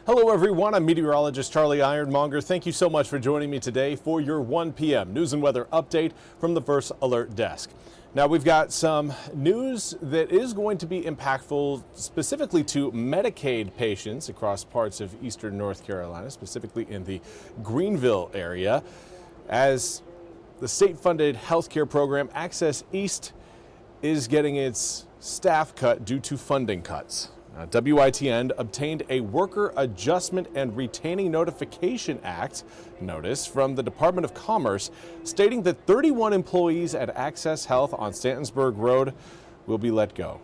Hello everyone, I'm Meteorologist Charlie Ironmonger. Thank you so much for joining me today for your 1 p.m. news and weather update from the First Alert Desk. Now we've got some news that is going to be impactful specifically to Medicaid patients across parts of eastern North Carolina, specifically in the Greenville area, as the state-funded healthcare program Access East is getting its staff cut due to funding cuts. WITN obtained a Worker Adjustment and Retaining Notification Act notice from the Department of Commerce stating that 31 employees at Access Health on Stantonsburg Road will be let go.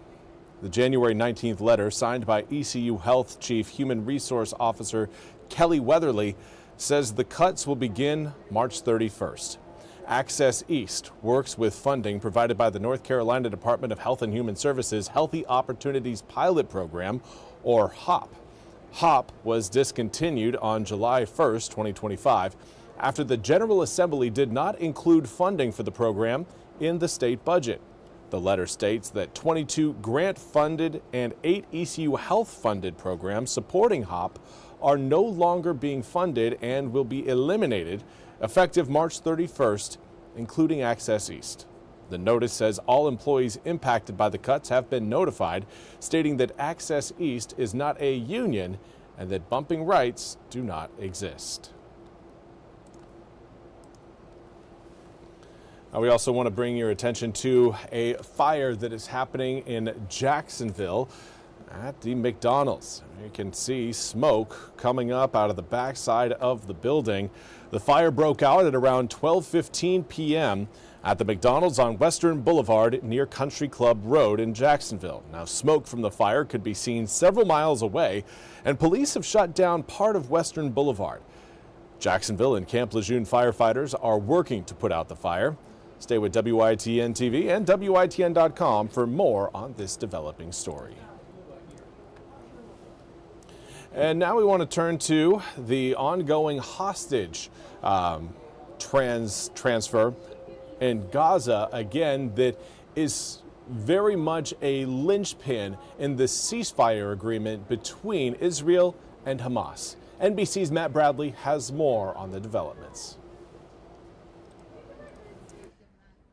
The January 19th letter, signed by ECU Health Chief Human Resource Officer Kelly Weatherly, says the cuts will begin March 31st. Access East works with funding provided by the North Carolina Department of Health and Human Services Healthy Opportunities Pilot Program, or HOP. HOP was discontinued on July 1st, 2025, after the General Assembly did not include funding for the program in the state budget. The letter states that 22 grant-funded and 8 ECU Health-funded programs supporting HOP are no longer being funded and will be eliminated effective March 31st, including Access East. The notice says all employees impacted by the cuts have been notified, stating that Access East is not a union and that bumping rights do not exist. Now, we also want to bring your attention to a fire that is happening in Jacksonville at the McDonald's. You can see smoke coming up out of the backside of the building. The fire broke out at around 12:15 p.m. at the McDonald's on Western Boulevard near Country Club Road in Jacksonville. Now, smoke from the fire could be seen several miles away, and police have shut down part of Western Boulevard. Jacksonville and Camp Lejeune firefighters are working to put out the fire. Stay with WITN-TV and WITN.com for more on this developing story. And now we want to turn to the ongoing hostage transfer in Gaza, again, that is very much a linchpin in the ceasefire agreement between Israel and Hamas. NBC's Matt Bradley has more on the developments.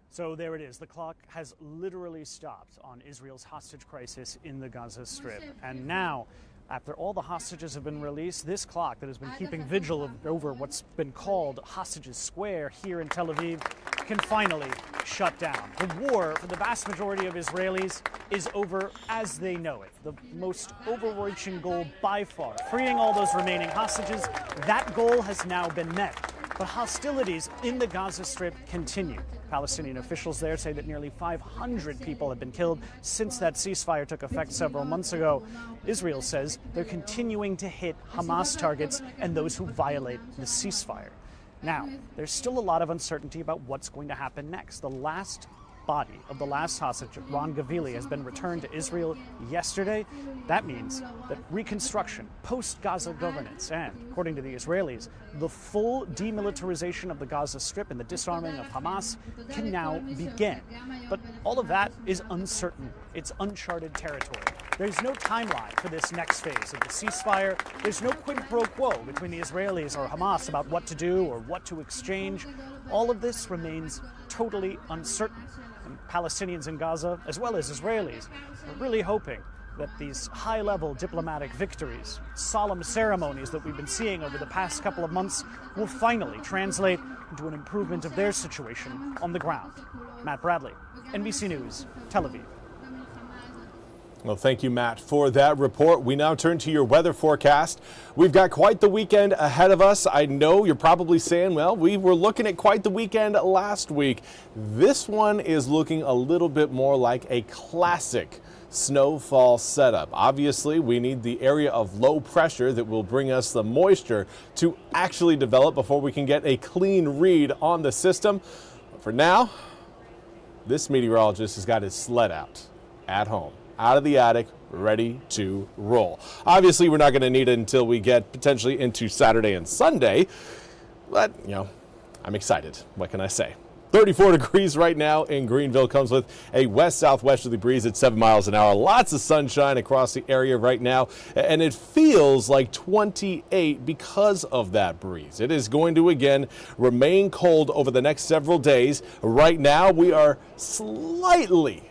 So there it is. The clock has literally stopped on Israel's hostage crisis in the Gaza Strip. And now, after all the hostages have been released, this clock that has been keeping vigil over what's been called Hostages Square here in Tel Aviv can finally shut down. The war for the vast majority of Israelis is over as they know it. The most overreaching goal by far, freeing all those remaining hostages, that goal has now been met. But hostilities in the Gaza Strip continue. Palestinian officials there say that nearly 500 people have been killed since that ceasefire took effect several months ago. Israel says they're continuing to hit Hamas targets and those who violate the ceasefire. Now, there's still a lot of uncertainty about what's going to happen next. The last body of the last hostage, Ron Gavili, has been returned to Israel yesterday. That means that reconstruction, post-Gaza governance, and, according to the Israelis, the full demilitarization of the Gaza Strip and the disarming of Hamas can now begin. But all of that is uncertain. It's uncharted territory. There's no timeline for this next phase of the ceasefire. There's no quid pro quo between the Israelis or Hamas about what to do or what to exchange. All of this remains totally uncertain. And Palestinians in Gaza, as well as Israelis, are really hoping that these high-level diplomatic victories, solemn ceremonies that we've been seeing over the past couple of months will finally translate into an improvement of their situation on the ground. Matt Bradley, NBC News, Tel Aviv. Well, thank you, Matt, for that report. We now turn to your weather forecast. We've got quite the weekend ahead of us. I know you're probably saying, well, we were looking at quite the weekend last week. This one is looking a little bit more like a classic snowfall setup. Obviously, we need the area of low pressure that will bring us the moisture to actually develop before we can get a clean read on the system. But for now, this meteorologist has got his sled out at home, out of the attic, ready to roll. Obviously, we're not going to need it until we get potentially into Saturday and Sunday, but, you know, I'm excited. What can I say? 34 degrees right now in Greenville. Comes with a west-southwesterly breeze at 7 miles an hour. Lots of sunshine across the area right now, and it feels like 28 because of that breeze. It is going to again remain cold over the next several days. Right now we are slightly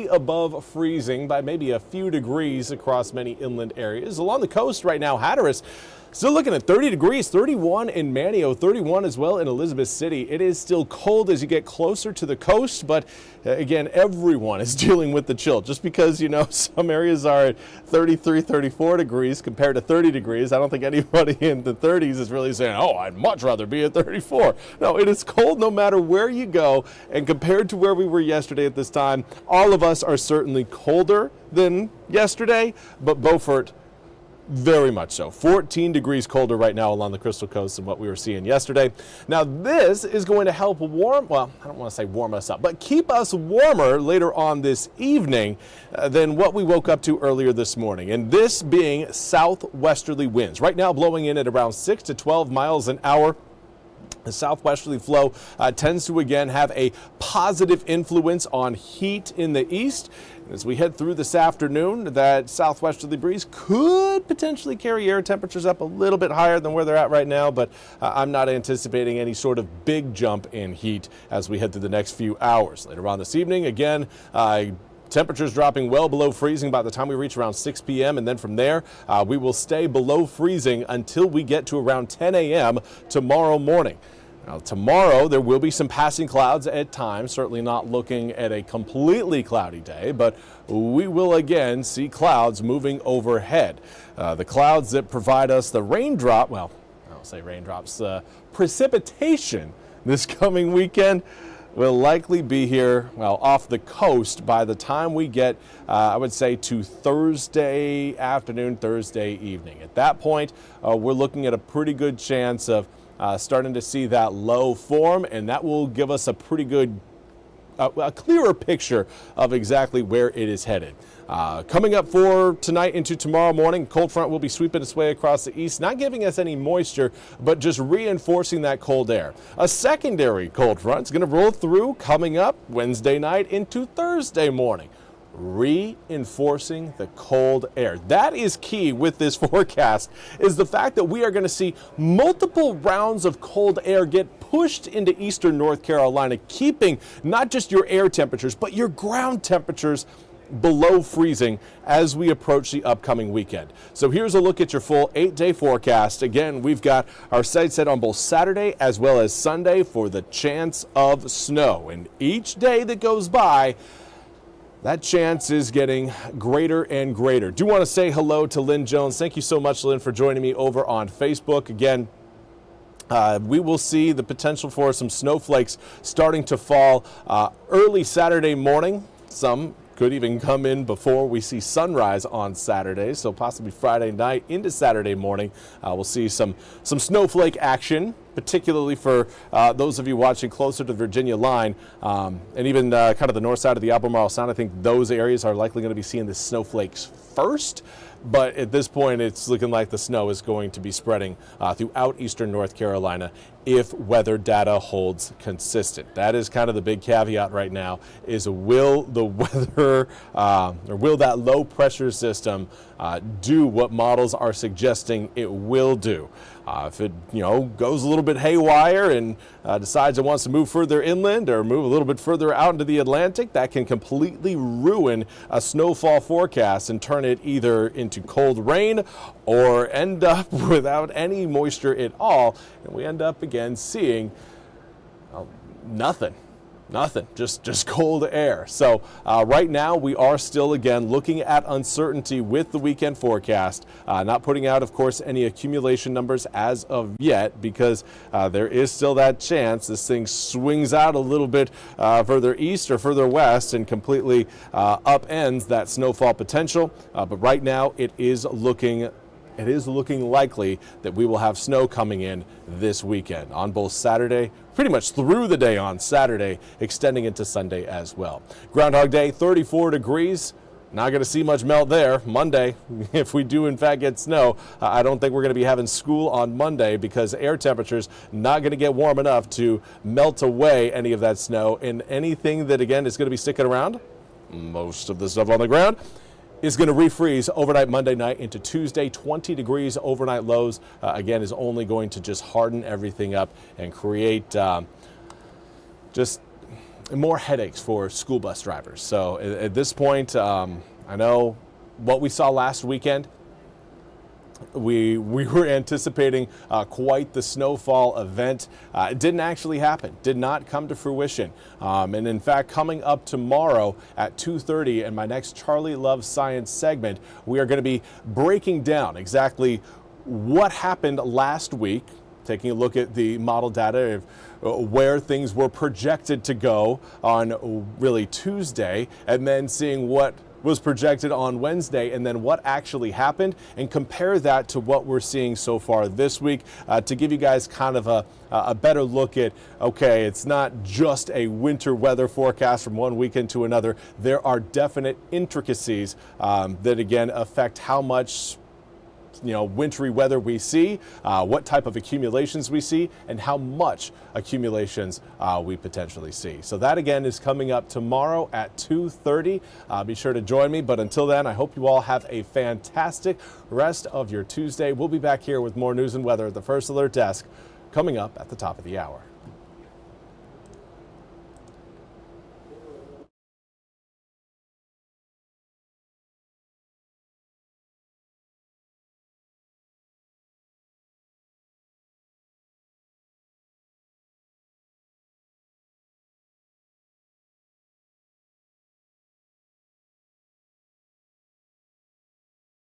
above freezing by maybe a few degrees across many inland areas. Along the coast right now, Hatteras still looking at 30 degrees, 31 in Manio, 31 as well in Elizabeth City. It is still cold as you get closer to the coast, but again, everyone is dealing with the chill. Just because, you know, some areas are at 33, 34 degrees compared to 30 degrees, I don't think anybody in the 30s is really saying, oh, I'd much rather be at 34. No, it is cold no matter where you go, and compared to where we were yesterday at this time, all of us are certainly colder than yesterday, but Beaufort, very much so. 14 degrees colder right now along the Crystal Coast than what we were seeing yesterday. Now this is going to help warm, well, I don't want to say warm us up, but keep us warmer later on this evening than what we woke up to earlier this morning. And this being southwesterly winds. Right now blowing in at around 6 to 12 miles an hour. The southwesterly flow tends to again have a positive influence on heat in the east. As we head through this afternoon, that southwesterly breeze could potentially carry air temperatures up a little bit higher than where they're at right now, but I'm not anticipating any sort of big jump in heat as we head through the next few hours. Later on this evening, again, temperatures dropping well below freezing by the time we reach around 6 p.m. And then from there, we will stay below freezing until we get to around 10 a.m. tomorrow morning. Now, tomorrow, there will be some passing clouds at times, certainly not looking at a completely cloudy day, but we will again see clouds moving overhead. The clouds that provide us the raindrop, well, I don't say raindrops, precipitation this coming weekend will likely be here, well, off the coast by the time we get, I would say, to Thursday afternoon, Thursday evening. At that point, we're looking at a pretty good chance of starting to see that low form, and that will give us a pretty good, a clearer picture of exactly where it is headed. Coming up for tonight into tomorrow morning, cold front will be sweeping its way across the east, not giving us any moisture, but just reinforcing that cold air. A secondary cold front is going to roll through coming up Wednesday night into Thursday morning, reinforcing the cold air. That is key with this forecast, is the fact that we are going to see multiple rounds of cold air get pushed into eastern North Carolina, keeping not just your air temperatures, but your ground temperatures below freezing as we approach the upcoming weekend. So here's a look at your full 8-day forecast. Again, we've got our sights set on both Saturday as well as Sunday for the chance of snow. And each day that goes by, that chance is getting greater and greater. Do want to say hello to Lynn Jones. Thank you so much, Lynn, for joining me over on Facebook. Again, we will see the potential for some snowflakes starting to fall early Saturday morning. Some could even come in before we see sunrise on Saturday, so possibly Friday night into Saturday morning. We'll see some snowflake action, particularly for those of you watching closer to the Virginia line, and even kind of the north side of the Albemarle Sound. I think those areas are likely going to be seeing the snowflakes first. But at this point, it's looking like the snow is going to be spreading throughout eastern North Carolina if weather data holds consistent. That is kind of the big caveat right now, is will the weather or will that low pressure system do what models are suggesting it will do? If it goes a little bit haywire and decides it wants to move further inland or move a little bit further out into the Atlantic, that can completely ruin a snowfall forecast and turn it either into cold rain or end up without any moisture at all, and we end up again seeing nothing, just cold air. So right now we are still again looking at uncertainty with the weekend forecast, not putting out, of course, any accumulation numbers as of yet, because there is still that chance this thing swings out a little bit further east or further west and completely upends that snowfall potential. But right now it is looking likely that we will have snow coming in this weekend on both Saturday, pretty much through the day on Saturday, extending into Sunday as well. Groundhog Day, 34 degrees. not going to see much melt there. Monday, if we do in fact get snow, I don't think we're going to be having school on Monday because air temperatures not going to get warm enough to melt away any of that snow. And anything that, again, is going to be sticking around, most of the stuff on the ground, is going to refreeze overnight Monday night into Tuesday. 20 degrees overnight lows, again, is only going to just harden everything up and create just more headaches for school bus drivers. So at this point, I know what we saw last weekend. We were anticipating quite the snowfall event. It didn't actually happen, did not come to fruition. And in fact, coming up tomorrow at 2:30 in my next Charlie Loves Science segment, we are going to be breaking down exactly what happened last week, taking a look at the model data of where things were projected to go on really Tuesday, and then seeing what was projected on Wednesday and then what actually happened, and compare that to what we're seeing so far this week to give you guys kind of a better look at, okay, it's not just a winter weather forecast from one weekend to another. There are definite intricacies that again affect how much wintry weather we see, what type of accumulations we see, and how much accumulations we potentially see. So that again is coming up tomorrow at 2:30. Be sure to join me. But until then, I hope you all have a fantastic rest of your Tuesday. We'll be back here with more news and weather at the First Alert Desk coming up at the top of the hour.